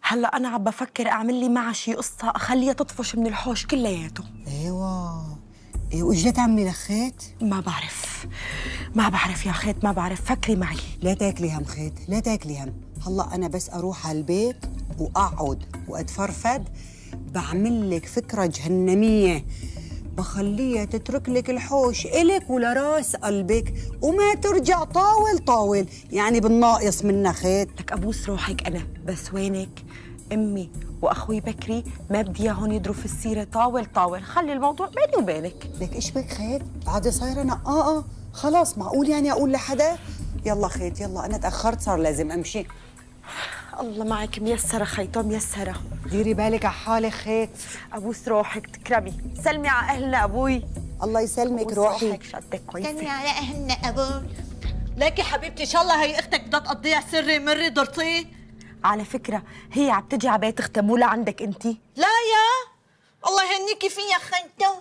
هلا انا عم بفكر اعمل لي معها شي قصه اخليها تطفش من الحوش كلياته. ايوه. إيه وايش تعملي لخيت؟ ما بعرف يا خيت، ما بعرف، فكري معي. لا تاكلي هم خيت، لا تاكلي هم. هلا انا بس اروح على البيت واقعد واتفرفد بعمل لك فكره جهنميه، بخليها تترك لك الحوش إلك ولراس قلبك وما ترجع طاول طاول، يعني بالناقص منها خيت. لك ابوس روحك انا، بس وينك؟ امي واخوي بكري ما بدي اياهم يدروا في السيره طاول طاول، خلي الموضوع بيني وبينك. لك ايش بك خيت؟ بعد صايره نقاقه خلاص، معقول يعني اقول لحدا؟ يلا خيت يلا، انا تاخرت صار لازم امشي. الله معك، ميسره خيطه ميسره. ديري بالك على حالك خيت. ابوس روحك تكرمي، سلمي على اهلنا ابوي. الله يسلمك أبوس روحي. روحك شدك كويسه. كني على اهلنا ابوي. ليكي حبيبتي ان شاء الله هي اختك بدها تقضيها سري مري ضرتيه. على فكره هي عم تجي على بيت اختها مو لعندك انتي. لا يا الله يهنيكي فيا خنتو.